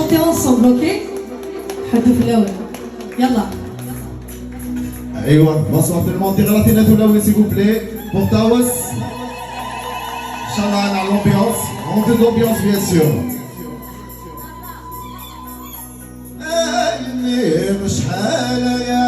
chanter ensemble, ok? حدوا في الأول يلا. ايوا بونسوار tout le monde تغلطينا تولاوي s'il vous plaît pour Tawas. Inch'Allah على l'ambiance, on veut de l'ambiance bien sûr. شحال يا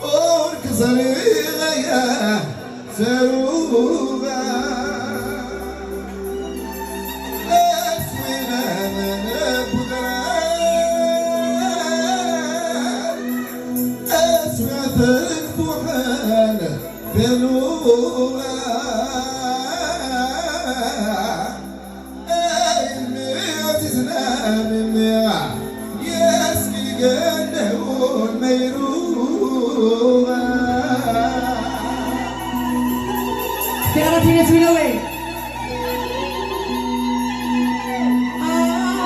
وركزري يا سروبا اسمنا من بقران اسمعتك بوحال بلوغا تعرفي ناس ولاوي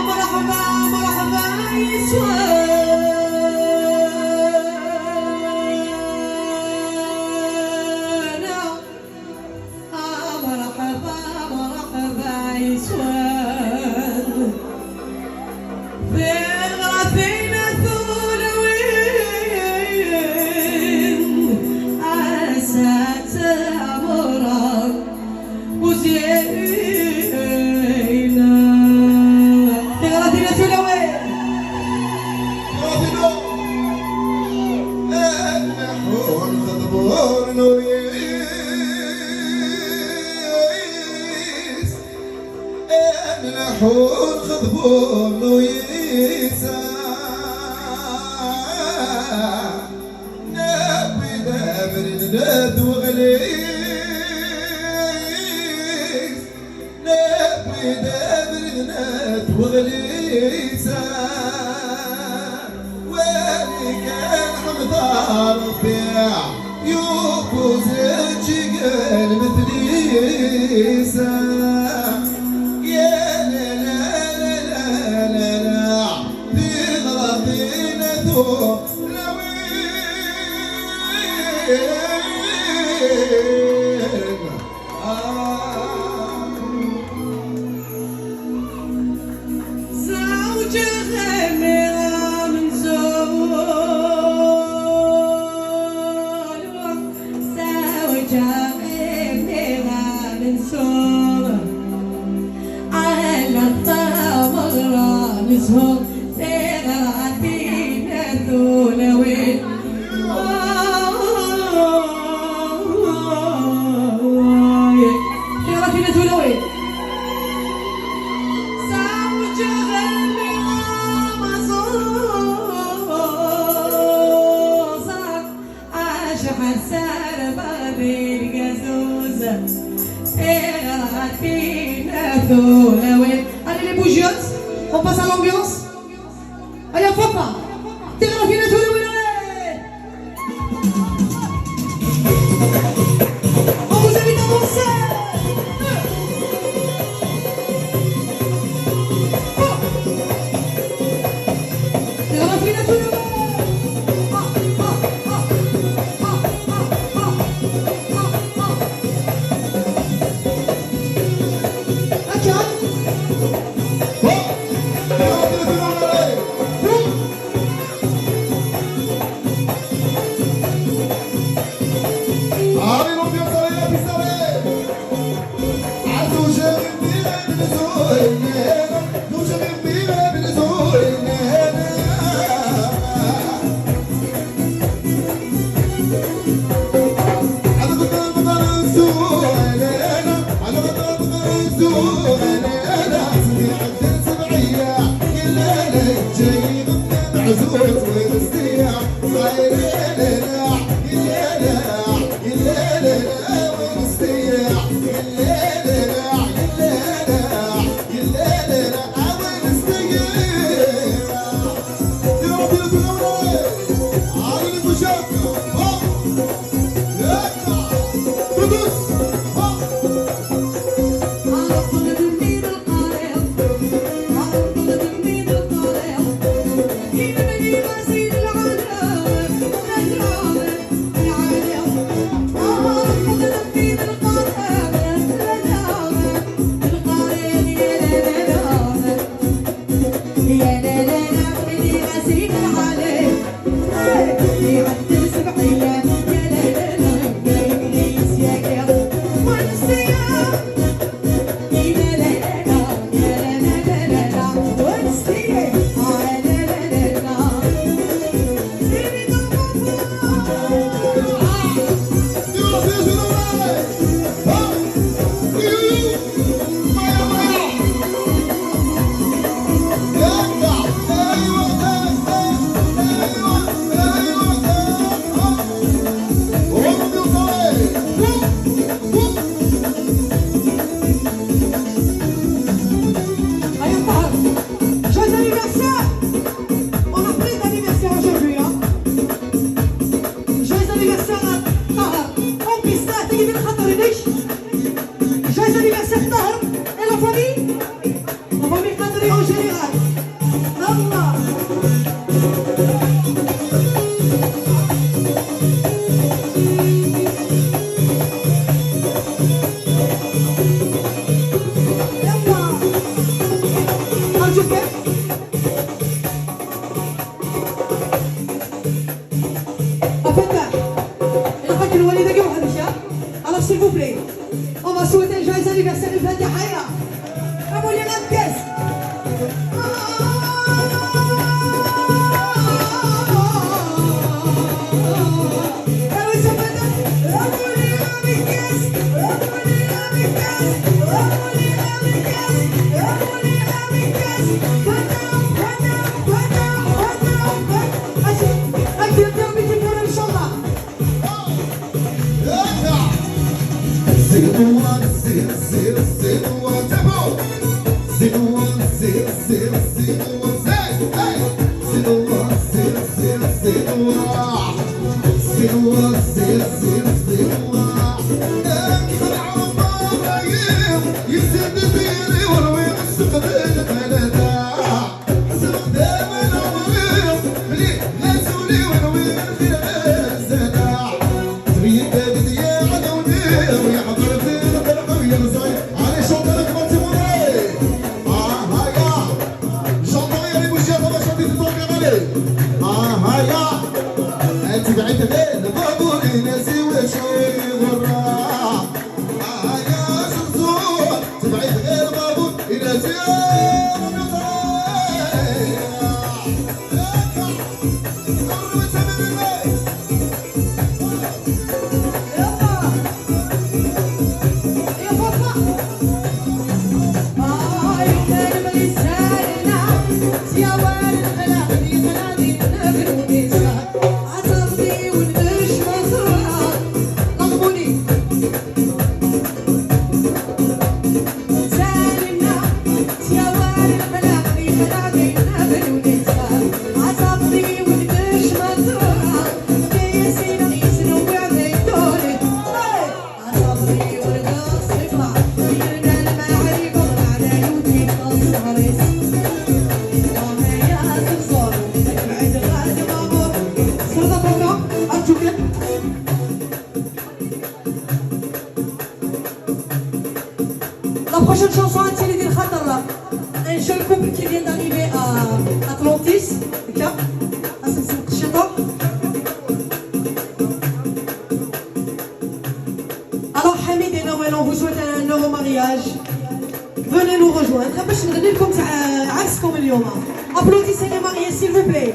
مرحبا مرحبا يسوانا مرحبا مرحبا يسوان فين غرفينا ثولوين عسات عمرك وزينا تغرفينا ثولوين النحون خضبور نويس النحون خضبور نويسا نبي دابر نداد وغليس نبي دابر نداد وغليسا وين كان حمضار البيع يوكوز الجيل مثليسا يا لا لا لا لا لا لا في غرضينا زوجة غامرة من زول زوجة غامرة من زول على الطمرة نزهر تغراتينا ثولوين تغراتينا ثولوين زوجة غامرة مزوزة عاشق سربة بالجزوزة تغراتينا ثولوين. Allez les bougeottes, on passe à l'ambiance. Allez on papa, تغراتينا ثولوين. On vous invite à danser. تغراتينا ثولوين. Joyeux anniversaire Tahar et la famille Qadri en général. Allah. Alors s'il vous plaît, on va souhaiter un joyeux anniversaire de Fadi Haya. Bravo les Ramkes. La prochaine chanson est Dil Khatarla, un jeune couple qui vient d'arriver à Atlantis, le Cap, à Saint-Château. Alors Hamid et Noël, on vous souhaite un heureux mariage. Venez nous rejoindre. باش نغني لكم تاع عرسكم اليوم. Applaudissez les mariés s'il vous plaît.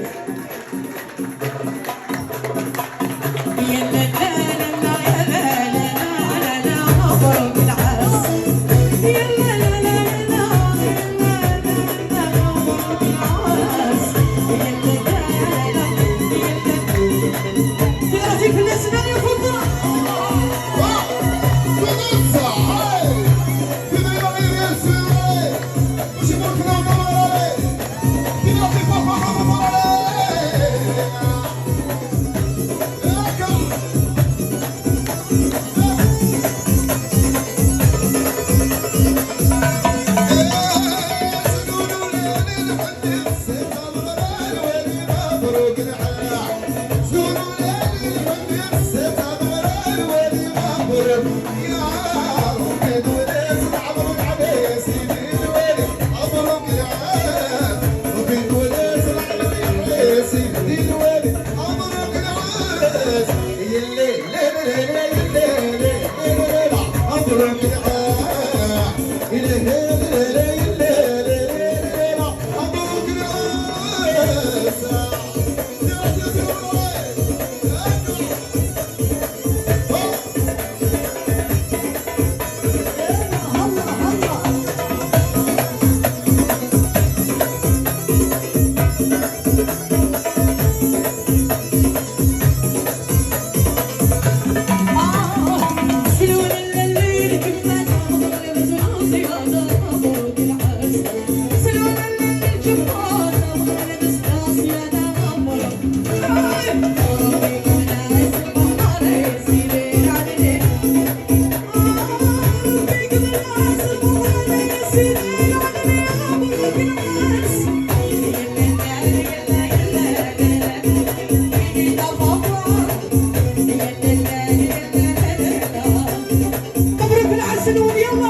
مبروك العرس واليوم.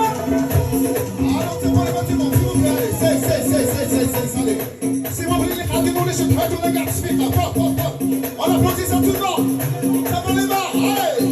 C'est moi les gars, démolez ce train, on a gardé ce film. On applaudit ça tout le monde. Ça va les barres, allez.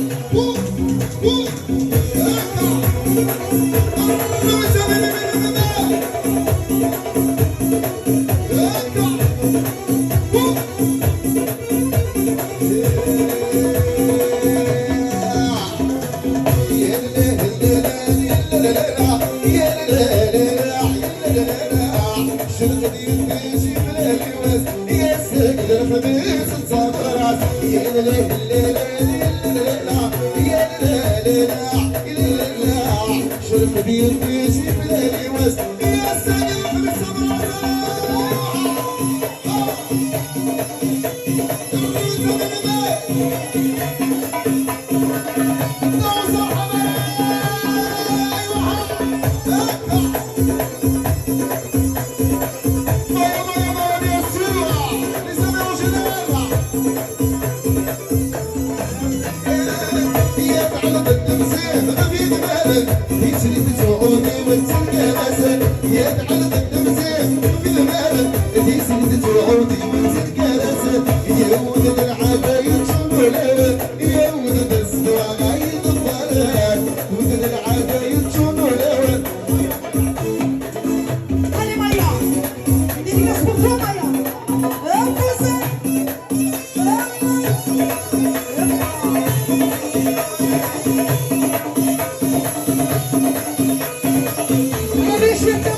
Allez Maya, dédicace pour toi Maya. Allez, je te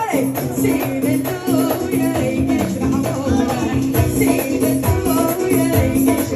allez, c'est le tout, yeah, je c'est le tout, yeah, je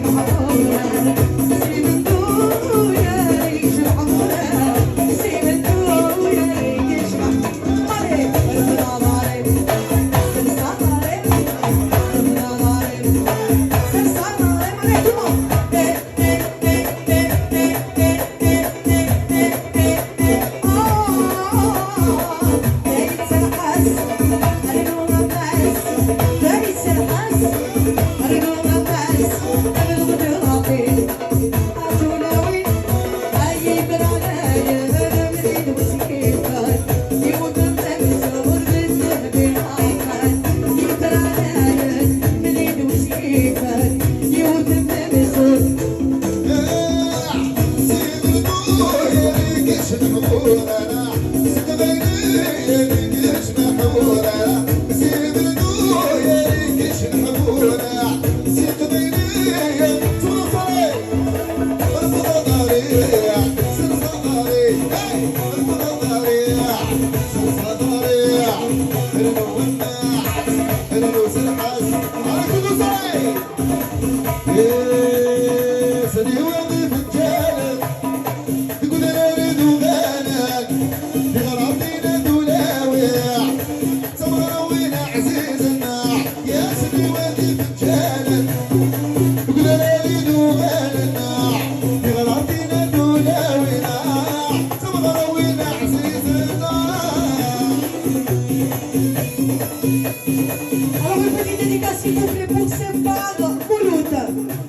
Alors une petite dédicace s'il vous plaît pour Sefar Mouloud.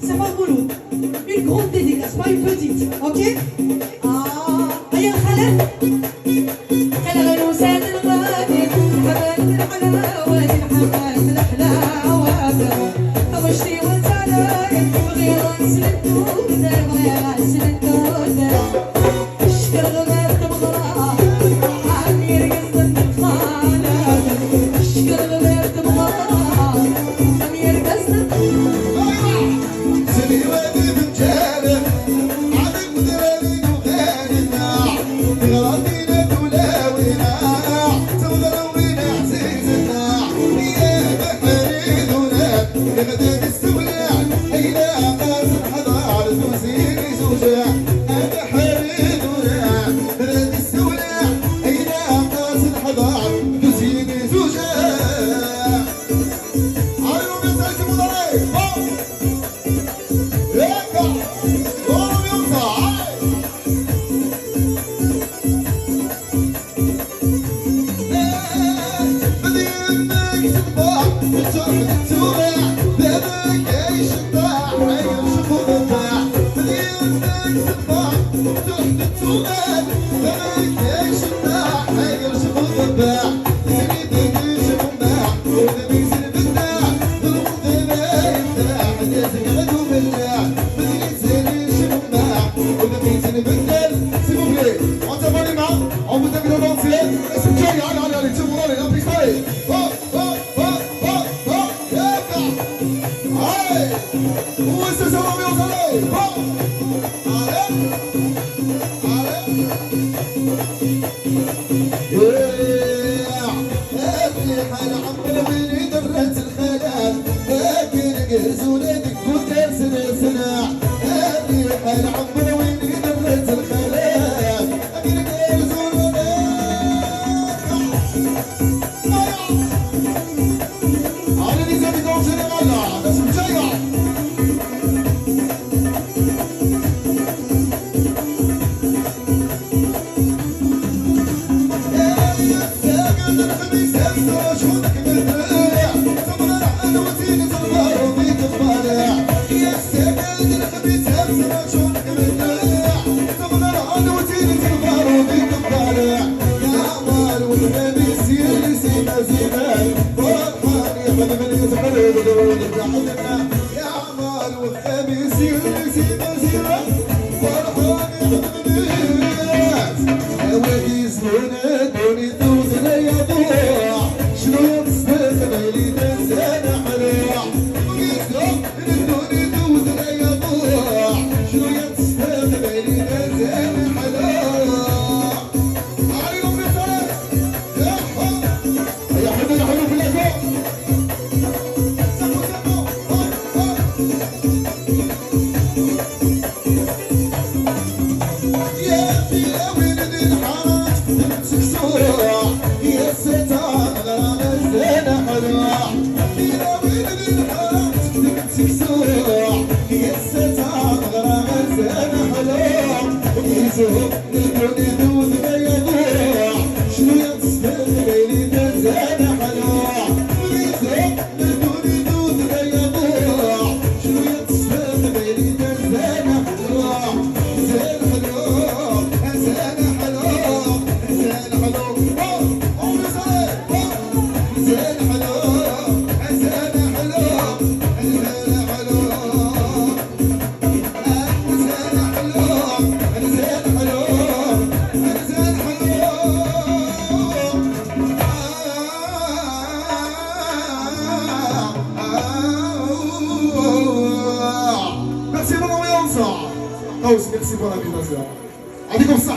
Sefar Mouloud. Une grande dédicace, pas une petite, ok? Aïe Khaled. Khaled الوساد الغادي حبايب الحلاوة الحبايب الحلاوة طوشتي وزعلاني بغي غنسل الدودة بغي غنسل الدودة شكر غمار تبغرا عامير قصد الخالة شكر غمار تبغرا عامير قصد سيدي وادي بنجالة عادك مدراري وغالنا غراضينا دولاوينا تودروينا عزيزنا يا بحريدونا غدا السولع أيلا قاسم حضار توزيني زوجة بحريدونا غدا On vous invite à danser. Est-ce que allez, allez, tout le monde, allez, la piste, allez. Allez. Où est-ce que ça l'ambiance, allez. Merci pour l'ambiance. Merci pour l'invitation. Allez comme ça.